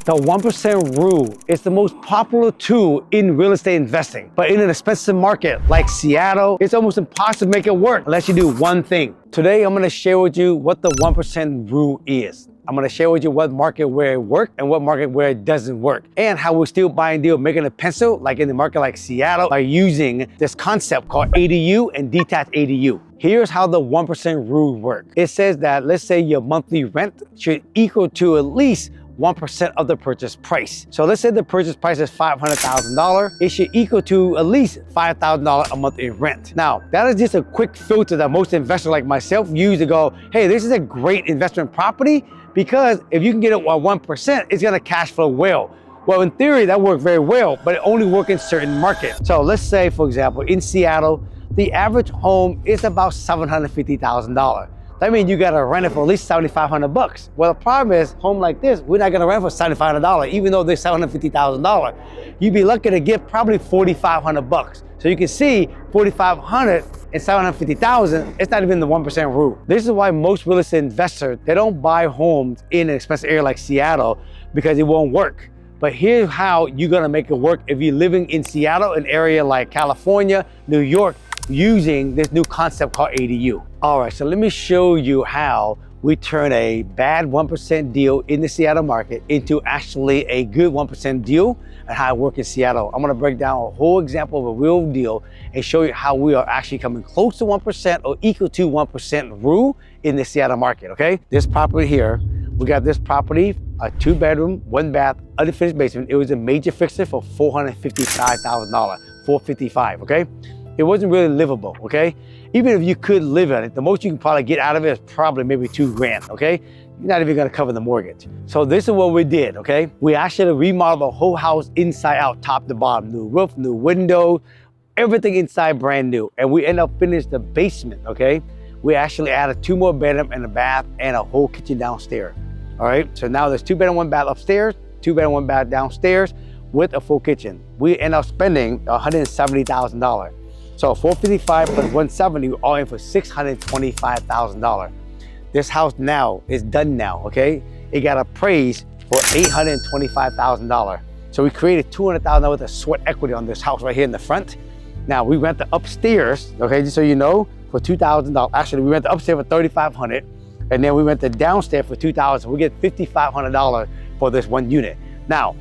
The 1% rule is the most popular tool in real estate investing. But in an expensive market like Seattle, it's almost impossible to make it work unless you do one thing. Today, I'm gonna share with you what the 1% rule is. I'm gonna share with you what market where it works and what market where it doesn't work, and how we're still buying deal, making a pencil like in the market like Seattle by using this concept called ADU and detached ADU. Here's how the 1% rule works. It says that, let's say your monthly rent should equal to at least 1% of the purchase price. So let's say the purchase price is $500,000. It should equal to at least $5,000 a month in rent. Now, that is just a quick filter that most investors like myself use to go, hey, this is a great investment property because if you can get it at 1%, it's gonna cash flow well. Well, in theory, that works very well, but it only works in certain markets. So let's say, for example, in Seattle, the average home is about $750,000. That means you gotta rent it for at least $7,500. Well, the problem is, home like this, we're not gonna rent for $7,500, even though they're $750,000. You'd be lucky to get probably $4,500. So you can see, $4,500 and $750,000, it's not even the 1% rule. This is why most real estate investors, they don't buy homes in an expensive area like Seattle because it won't work. But here's how you're gonna make it work if you're living in Seattle, an area like California, New York, using this new concept called ADU. All right, so let me show you how we turn a bad 1% deal in the Seattle market into actually a good 1% deal and how it works in Seattle. I'm gonna break down a whole example of a real deal and show you how we are actually coming close to 1% or equal to 1% rule in the Seattle market, okay? This property here, we got this property, a 2-bedroom, 1-bath, unfinished basement. It was a major fixer for $455,000, $455,000, okay? It wasn't really livable, okay? Even if you could live in it, the most you can probably get out of it is probably maybe $2,000, okay? You're not even gonna cover the mortgage. So this is what we did, okay? We actually remodeled the whole house inside out, top to bottom. New roof, new window, everything inside brand new. And we ended up finishing the basement, okay? We actually added 2 more bedrooms and a bath and a whole kitchen downstairs, all right? So now there's 2 bedroom, 1 bath upstairs, 2 bedroom, 1 bath downstairs with a full kitchen. We ended up spending $170,000. So 455 plus 170, we're all in for $625,000. This house now is done now, okay? It got appraised for $825,000. So we created $200,000 worth of sweat equity on this house right here in the front. Now we rent the upstairs, okay, just so you know, for $2,000. Actually, we rent the upstairs for $3,500, and then we rent the downstairs for $2,000. We get $5,500 for this one unit. Now,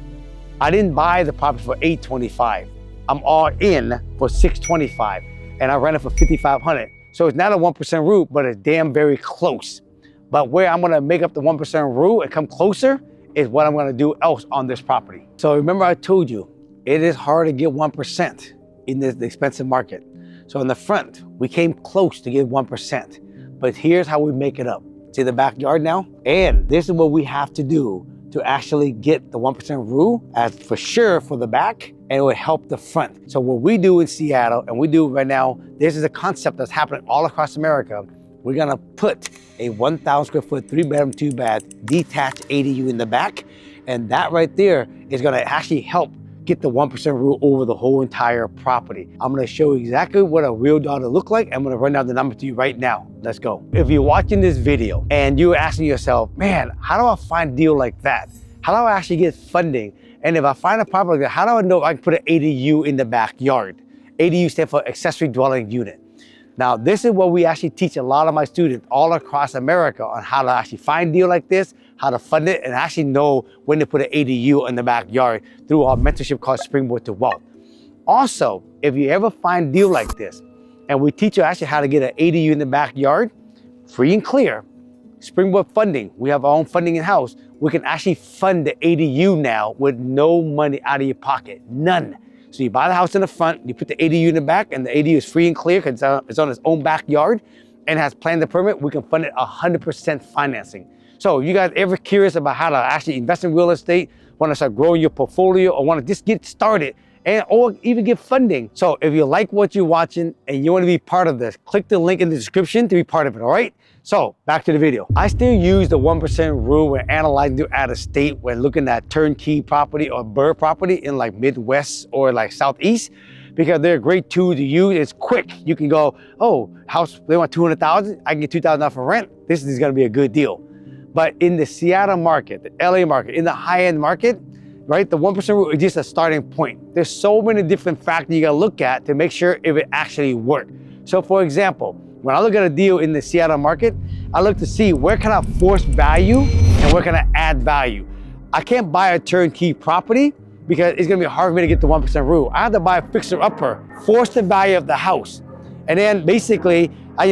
I didn't buy the property for $825. I'm all in for $625, and I rent it for $5,500. So it's not a 1% rule, but it's damn very close. But where I'm gonna make up the 1% rule and come closer is what I'm gonna do else on this property. So remember I told you, it is hard to get 1% in this expensive market. So in the front, we came close to get 1%, but here's how we make it up. See the backyard now? And this is what we have to do to actually get the 1% rule, as for sure for the back, and it would help the front. So what we do in Seattle, and we do right now, this is a concept that's happening all across America. We're gonna put a 1,000 square foot, 3-bedroom, 2-bath, detached ADU in the back, and that right there is gonna actually help get the 1% rule over the whole entire property. I'm gonna show you exactly what a real dollar look like. I'm gonna run down the number to you right now. Let's go. If you're watching this video and you're asking yourself, man, how do I find a deal like that? How do I actually get funding? And if I find a property like that, how do I know if I can put an ADU in the backyard? ADU stands for Accessory Dwelling Unit. Now, this is what we actually teach a lot of my students all across America on how to actually find a deal like this, how to fund it, and actually know when to put an ADU in the backyard through our mentorship called Springboard to Wealth. Also, if you ever find a deal like this, and we teach you actually how to get an ADU in the backyard, free and clear, Springboard funding, we have our own funding in-house. We can actually fund the ADU now with no money out of your pocket, none. So you buy the house in the front, you put the ADU in the back, and the ADU is free and clear because it's on its own backyard and has planned the permit. We can fund it 100% financing. So if you guys ever curious about how to actually invest in real estate, want to start growing your portfolio, or want to just get started, or even get funding. So if you like what you're watching and you want to be part of this, click the link in the description to be part of it, all right? So back to the video. I still use the 1% rule when analyzing new out of state, when looking at turnkey property or BRRRR property in like Midwest or like Southeast, because they're a great tool to use. It's quick. You can go, oh, house, they want $200,000. I can get $2,000 for rent. This is gonna be a good deal. But in the Seattle market, the LA market, in the high-end market, right, the 1% rule is just a starting point. There's so many different factors you gotta look at to make sure if it actually works. So for example, when I look at a deal in the Seattle market, I look to see where can I force value and where can I add value. I can't buy a turnkey property because it's gonna be hard for me to get the 1% rule. I have to buy a fixer-upper, force the value of the house. And then basically, I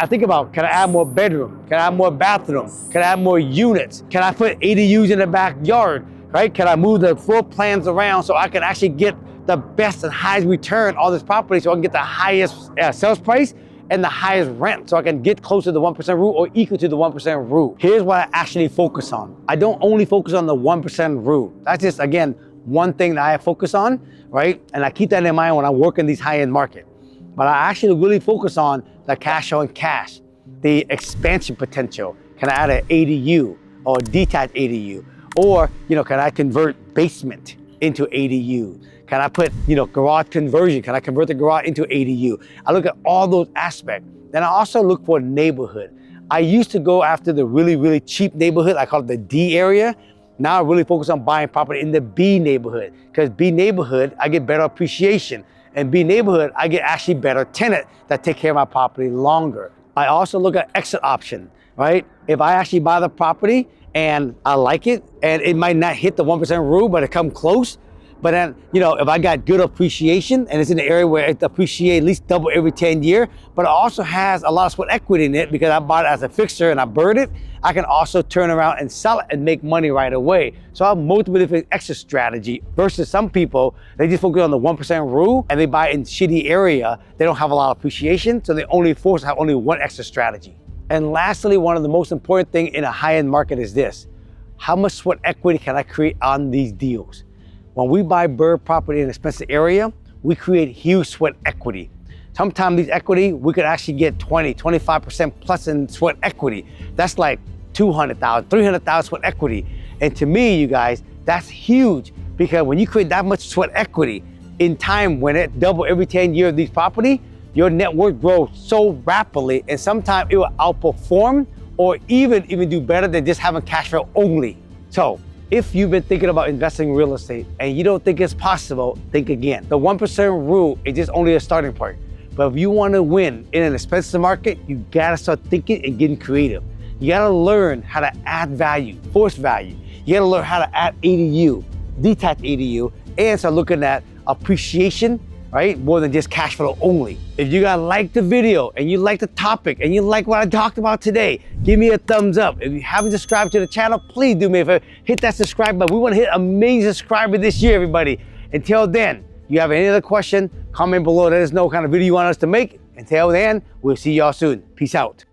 think about, can I add more bedroom? Can I add more bathroom? Can I add more units? Can I put ADUs in the backyard, right? Can I move the floor plans around so I can actually get the best and highest return on this property so I can get the highest sales price and the highest rent so I can get close to the 1% rule or equal to the 1% rule. Here's what I actually focus on. I don't only focus on the 1% rule. That's just, again, one thing that I focus on, right? And I keep that in mind when I work in these high-end markets. But I actually really focus on the cash on cash, the expansion potential. Can I add an ADU or a detached ADU? Or, can I convert basement into ADU? Can I put, garage conversion? Can I convert the garage into ADU? I look at all those aspects. Then I also look for neighborhood. I used to go after the really, really cheap neighborhood. I call it the D area. Now I really focus on buying property in the B neighborhood, because B neighborhood, I get better appreciation. And B neighborhood, I get actually better tenant that take care of my property longer. I also look at exit option, right? If I actually buy the property and I like it, and it might not hit the 1% rule, but it come close. But then, if I got good appreciation and it's in an area where it appreciates at least double every 10 years, but it also has a lot of sweat equity in it because I bought it as a fixer and I burned it, I can also turn around and sell it and make money right away. So I have multiple different exit strategy versus some people, they just focus on the 1% rule and they buy in shitty area. They don't have a lot of appreciation, so they only force to have only one exit strategy. And lastly, one of the most important thing in a high-end market is this: how much sweat equity can I create on these deals? When we buy bird property in an expensive area, we create huge sweat equity. Sometimes these equity, we could actually get 20, 25% plus in sweat equity. That's like 200,000, 300,000 sweat equity. And to me, you guys, that's huge, because when you create that much sweat equity in time, when it double every 10 years of these property, your net worth grows so rapidly, and sometimes it will outperform or even do better than just having cash flow only. So if you've been thinking about investing in real estate and you don't think it's possible, think again. The 1% rule is just only a starting point. But if you want to win in an expensive market, you gotta start thinking and getting creative. You gotta learn how to add value, force value. You gotta learn how to add ADU, detached ADU, and start looking at appreciation, right? More than just cash flow only. If you guys like the video and you like the topic and you like what I talked about today, give me a thumbs up. If you haven't subscribed to the channel, please do me a favor, hit that subscribe button. We want to hit 1 million subscribers this year, everybody. Until then, you have any other question, comment below, let us know what kind of video you want us to make. Until then, we'll see y'all soon. Peace out.